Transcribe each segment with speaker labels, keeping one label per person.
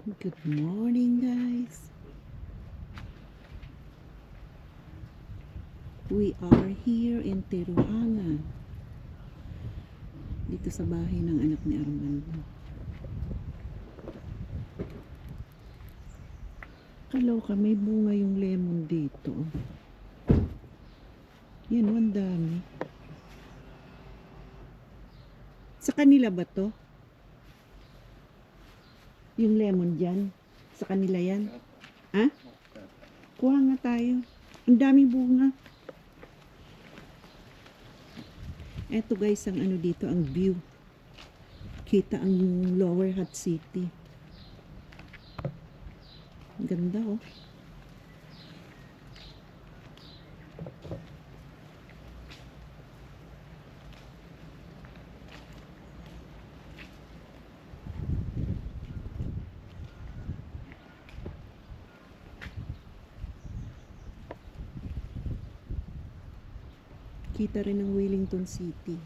Speaker 1: Good morning, guys. We are here in Teruhanga. Dito sa bahay ng anak ni Armando. Kaloka, may bunga yung lemon dito. Yan, ang dami. Sa kanila ba to? Yung lemon dyan? Sa kanila yan? Ha? Kuha nga tayo. Ang daming bunga. Eto guys, ang ano dito, ang view. Kita ang Lower Hutt City. Ang ganda oh. Kita rin ang Wellington City.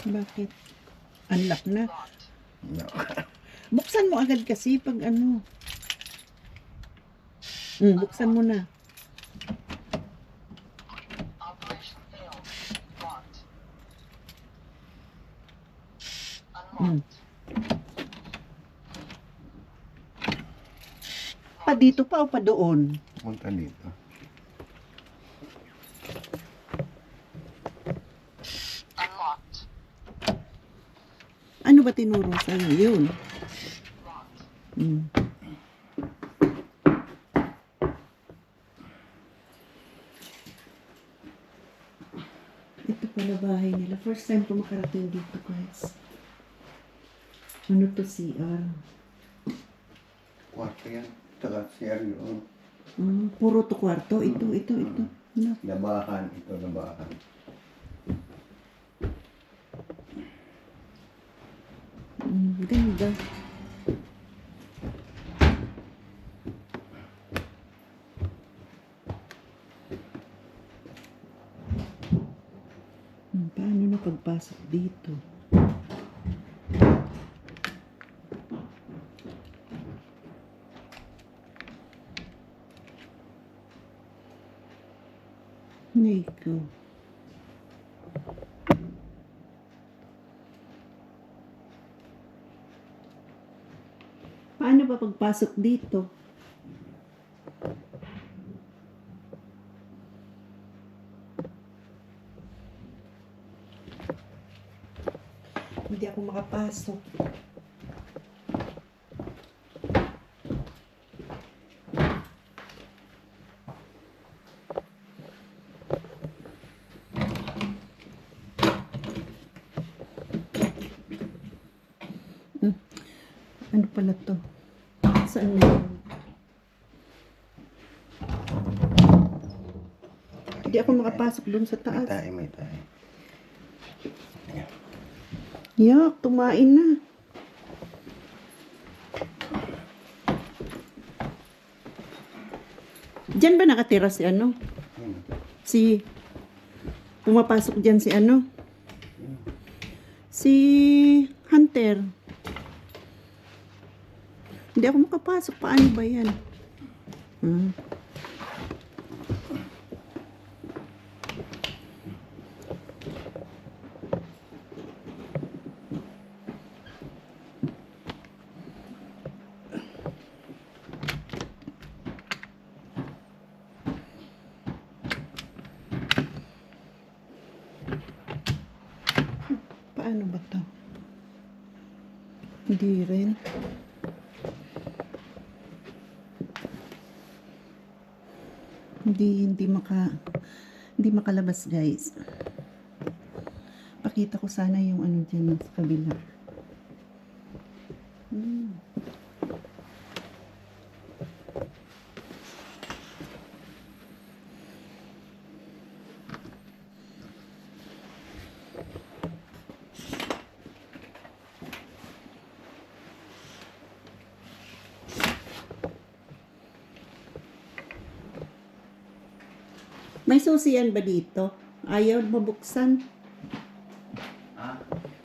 Speaker 1: Bakit? Unlock na.
Speaker 2: No.
Speaker 1: Buksan mo agad kasi pag ano. Buksan mo na. Pa dito pa o pa doon?
Speaker 2: Punta dito.
Speaker 1: Ano ba tinuro sa'yo? Yun. Ito pala bahay nila. First time ko makarating dito, guys. Ano to, CR?
Speaker 2: Kwarto yan. Tsaka CR yun.
Speaker 1: Puro to kwarto. Ito. Ano?
Speaker 2: Labahan. Ito labahan.
Speaker 1: Ganda. Paano na pagpasok dito? Nico. Paano ba pagpasok dito? Hindi ako makapasok. Ano pala to? Saan na yun? Hindi ako makapasok doon sa
Speaker 2: May
Speaker 1: taas.
Speaker 2: tayo, may tayo.
Speaker 1: Yak, tumain na. Diyan ba nakatira si ano? Si... Pumapasok dyan si ano? Si... Hunter. Hindi ako makapasok. Paano ba yan? Paano ba to? Hindi rin. Hindi makalabas, guys. Pakita ko sana yung ano dyan sa kabila. May susiyan ba dito? Ayaw mabuksan.
Speaker 2: Ha?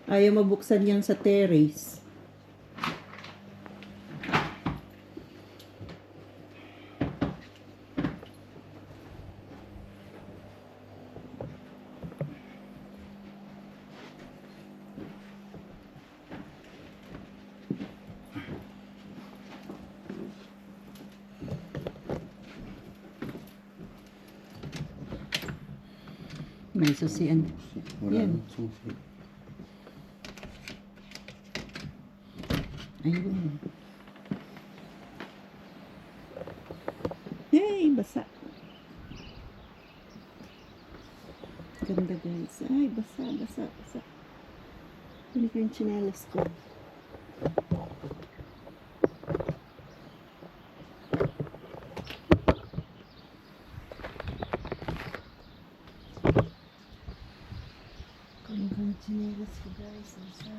Speaker 1: Ayaw mabuksan yan sa terrace. May susiyan.
Speaker 2: Wala
Speaker 1: Yan.
Speaker 2: nang susi.
Speaker 1: Ayun. Yay, basa. Ganda guys. Ay, basa, basa, basa. Huli ko yung tsinelas ko. Huli ko yung tsinelas ko guys. Basa.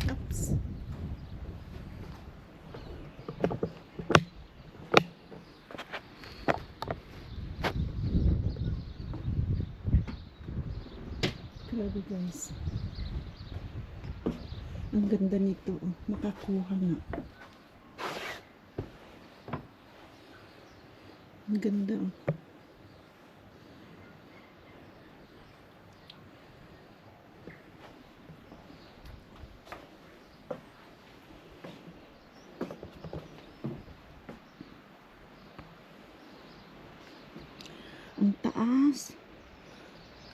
Speaker 1: Oops. Grabe guys. Ang ganda nito. Oh. Makakuha nga. Ang ganda. Oh. Ang taas.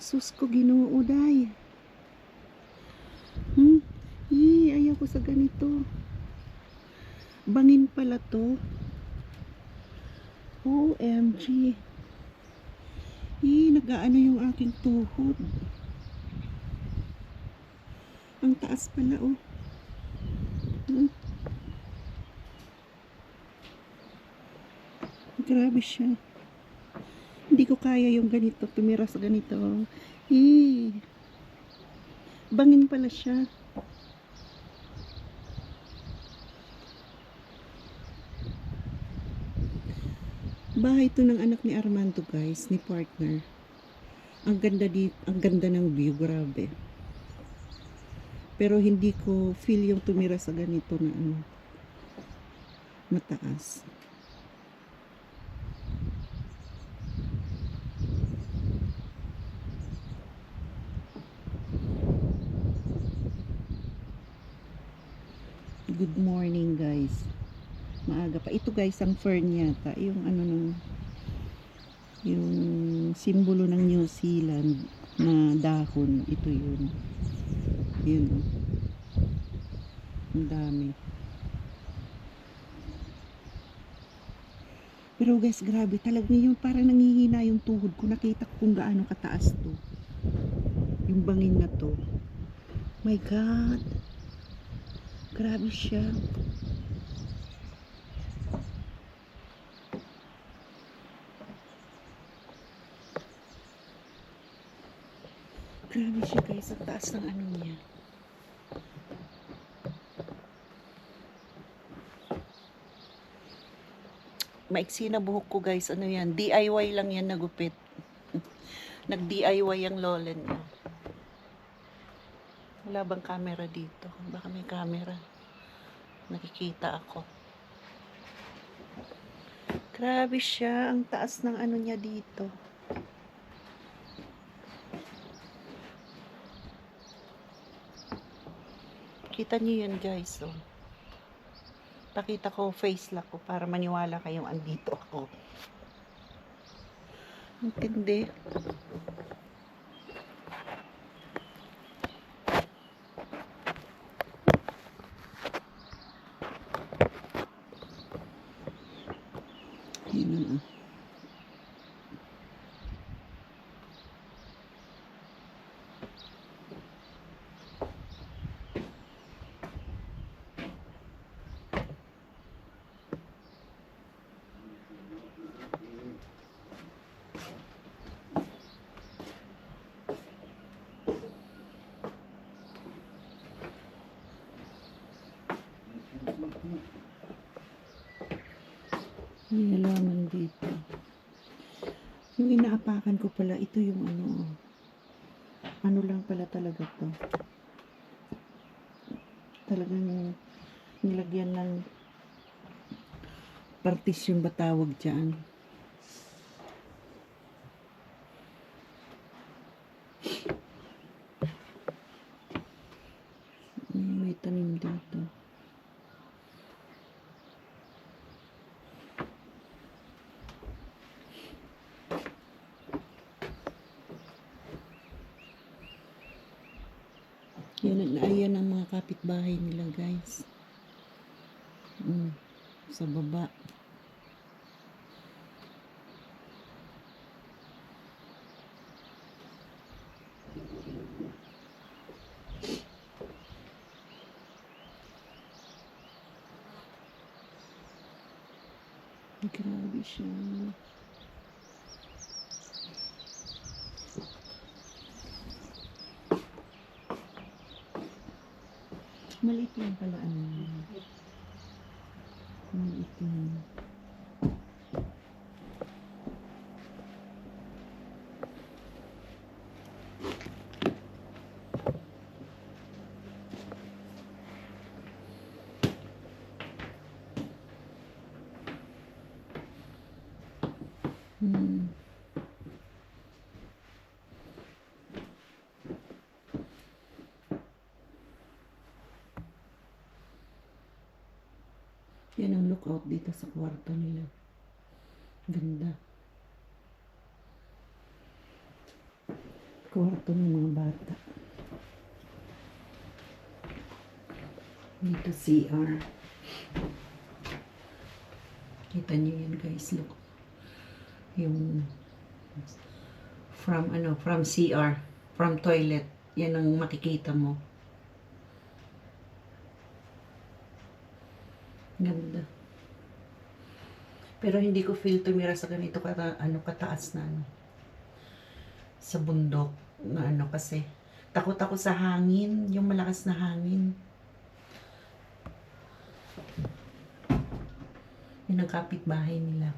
Speaker 1: Sus ko, Ginoo, day. Ayaw ko sa ganito. Bangin pala to. OMG. Nag-aano yung aking tuhod. Ang taas pala, oh. Grabe siya. Hindi ko kaya yung ganito, tumira sa ganito. Bangin pala siya. Bahay to ng anak ni Armando guys, ni partner. Ang ganda ang ganda ng view, grabe. Pero hindi ko feel yung tumira sa ganito na ano, mataas. Good morning guys. Maaga pa. Ito guys ang fern yata. Yung ano ng yung simbolo ng New Zealand na dahon. Ito yun. Yun. Ang dami. Pero guys, grabe. Talagang yung parang nangihina yung tuhod ko. Nakita ko kung gaano kataas to. Yung bangin na to. My God. Grabe siya. Grabe siya guys. Ang taas ng ano niya. Maiksi na buhok ko guys. Ano yan? DIY lang yan nagupit. Nag-DIY ang lolen niya. Wala bang camera dito? Baka may camera. Nakikita ako. Grabe siya. Ang taas ng ano niya dito. Kita niyo yan guys. Oh. Pakita ko face lock ko para maniwala kayong andito ako. Intindi. Yun na. May halaman dito. Yung inaapakan ko pala, ito yung ano. Ano lang pala talaga to. Talagang nilagyan ng partisyon ba tawag dyan. May tanim dito. Ayan ang mga kapitbahay nila, guys. Sa baba. Grabe siya. Maliit lang pala ano. Maliit lang. Yan ang lookout dito sa kwarto nila. Ganda. Kwarto ng mga bata. Dito CR. Kita niyo yan, guys. Look. Yung from CR, from toilet. Yan ang makikita mo. Ganda. Pero hindi ko feel tumira sa ganito kataas na sa bundok na kasi takot ako sa hangin, yung malakas na hangin. Yun ang kapitbahay nila.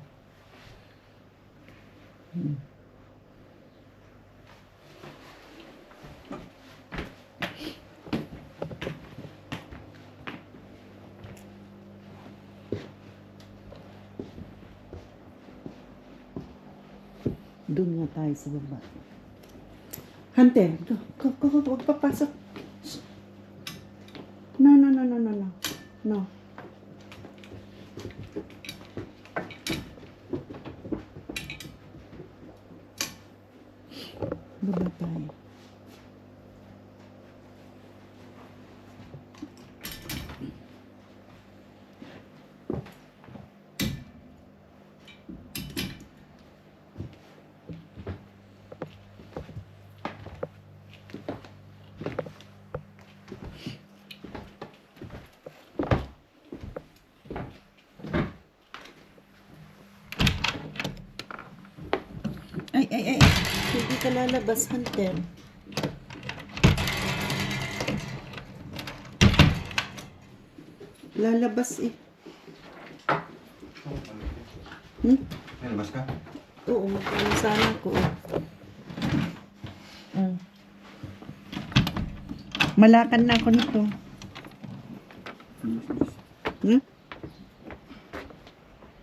Speaker 1: Doon nga tayo sa baba. Hunter, huwag papasok. No. No. Baba tayo. Ay. Hindi ka lalabas, Hunter. Lalabas eh.
Speaker 2: Lalabas ka?
Speaker 1: Oo, magkano sana ako. Malakan na ako nito.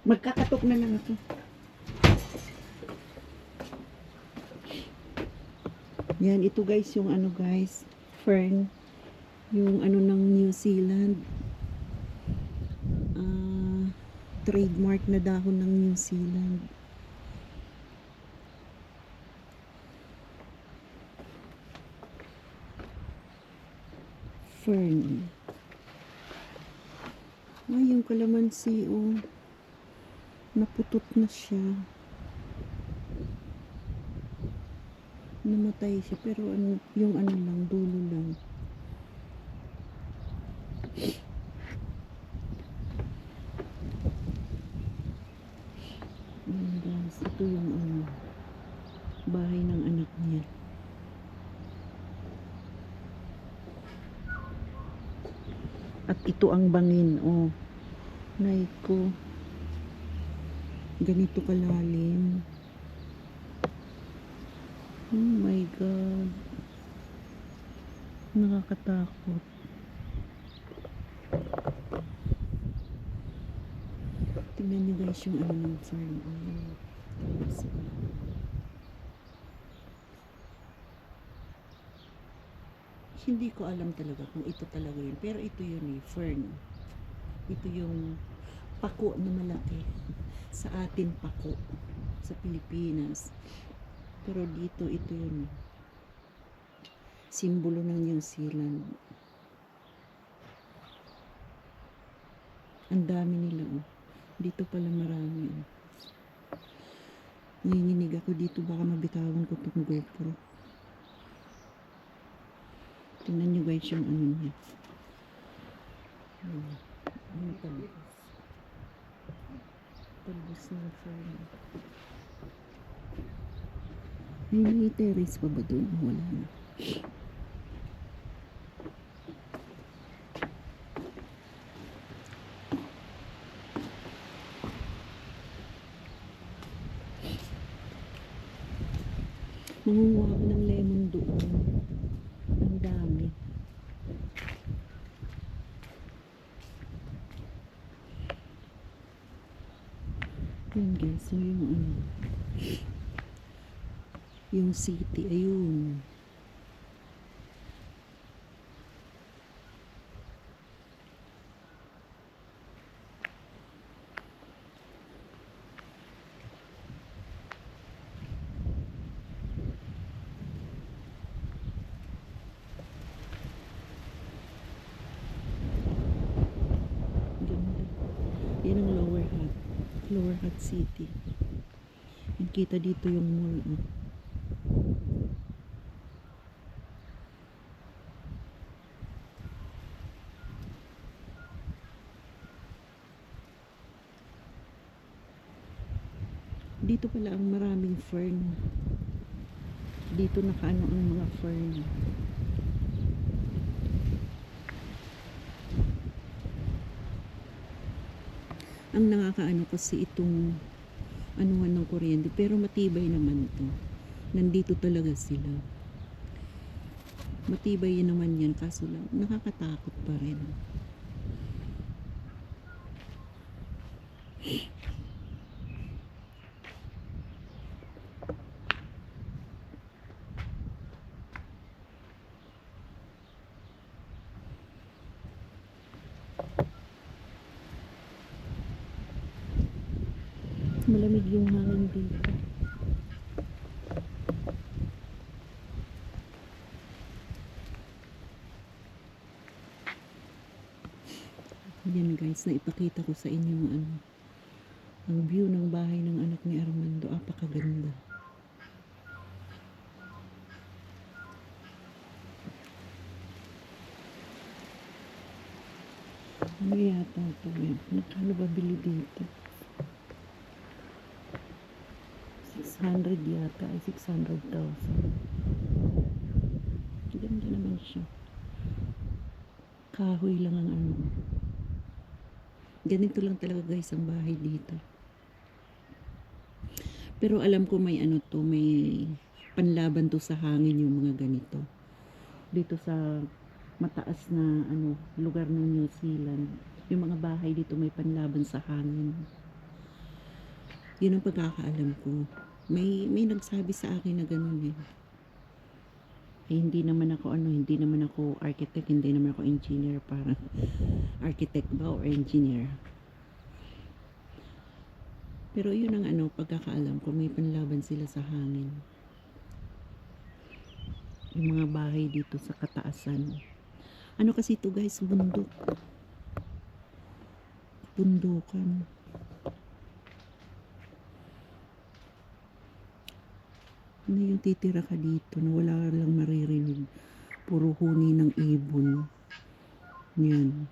Speaker 1: Magkakatok na lang ako. Yan, ito guys, yung guys, fern. Yung ng New Zealand. Trademark na dahon ng New Zealand. fern. Ay, yung kalamansi, oh. Naputot na siya. Namatay siya, pero ano, yung ano lang, dulo lang. Ayan guys, ito yung ano, bahay ng anak niya. At ito ang bangin, oh. Naiko. Ganito kalalim. Oh my God. Nakakatakot. Tingnan niyo guys yung ano ng fern. Hindi ko alam talaga kung ito talaga yun. Pero ito yun eh, fern. Ito yung pako na malaki. Sa atin pako. Sa Pilipinas. Pero dito, ito yun. Simbolo ng New Zealand. Ang dami nila, oh. Dito pala marami, oh. Nanginginig ako dito, baka mabitawan ko itong GoPro. Tingnan nyo guys yung ano niya. Ano talbos? Talbos ng fern. May terrace pa ba doon? Wala na. Mangunguha ako ng lemon doon. Ang dami. Yun guys, so yung ano, yung city, ayun. Ganda. Yan ang Lower Hutt City. Ang kita dito yung mall, oh. Dito pala ang maraming fern. Dito nakaano ang mga fern. Ang nakakaano kasi itong anuhan ng kuryente, pero matibay naman to. Nandito talaga sila. Matibay yun naman yan, kaso lang nakakatakot pa rin. Malamig yung hangin dito. Yan guys, naipakita ko sa inyo ano, ang view ng bahay ng anak ni Armando. Apakaganda. Ano yata ito? Nakano ba bili dito? 600 yata, ay 600,000. Ganda naman siya. Kahoy lang ang ano. Ganito lang talaga guys ang bahay dito. Pero alam ko may ano to, may panlaban to sa hangin yung mga ganito. Dito sa mataas na ano, lugar ng New Zealand, yung mga bahay dito may panlaban sa hangin. Yun ang pagkakaalam ko. May nagsabi sa akin na ganun eh. Eh, hindi naman ako architect, hindi naman ako engineer, para architect ba or engineer. Pero yun ang ano, pagkakaalam ko, may panlaban sila sa hangin. Yung mga bahay dito sa kataasan, Ano kasi ito guys, bundok. Bundukan. Ano yung titira ka dito na wala lang maririnig. Puro huni ng ibon. Yan.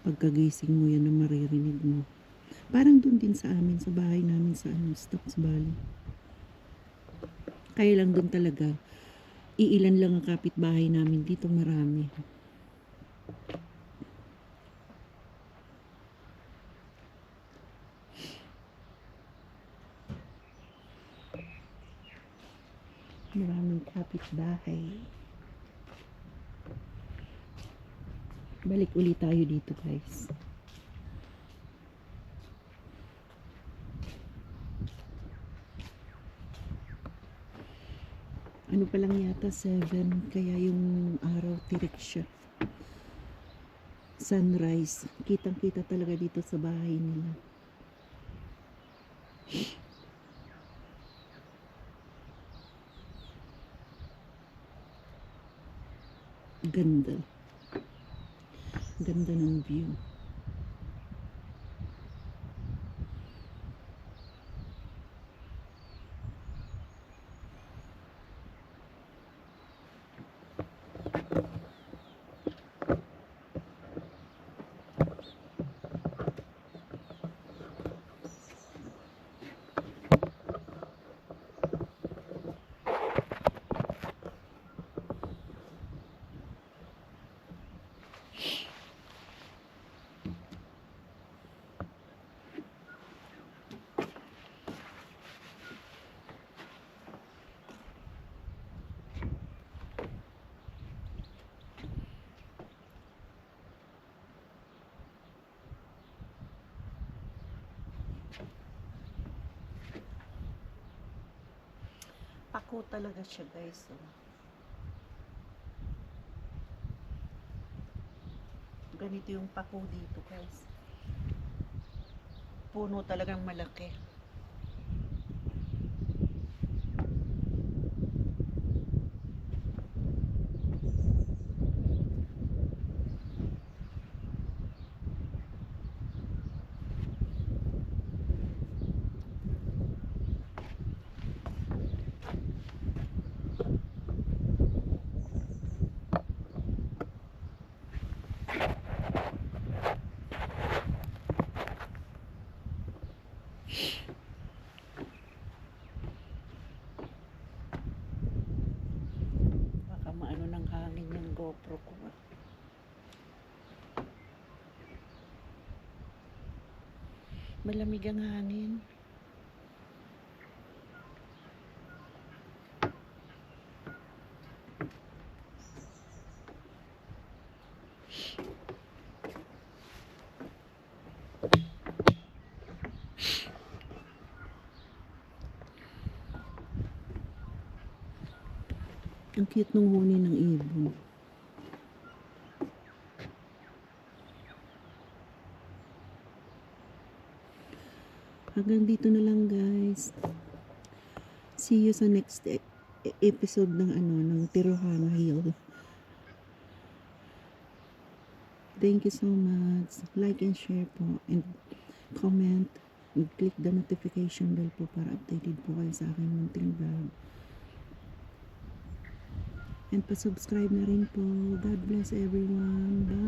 Speaker 1: Pagkagising mo yan na maririnig mo. Parang dun din sa amin, sa bahay namin sa Stocks Valley. Kaya lang dun talaga, iilan lang ang kapitbahay namin dito, marami. Maraming kapitbahay. Balik ulit tayo dito guys. Ano pa lang yata 7, kaya yung araw tirik siya. Sunrise, kitang kita talaga dito sa bahay nila. Ganda. Ganda ng view. Pako talaga siya guys. Oh. Ganito yung pako dito guys. Puno talagang malaki. Baka maano ng hangin yung GoPro ko. Malamig ang hangin. Ang cute ng huni ng ibon. Hanggang dito na lang guys. See you sa next episode ng ng Tirohanga Hill. Thank you so much. Like and share po and comment and click the notification bell po para updated po kayo sa aking munting vlog. And pa-subscribe na rin po. God bless everyone. Bye.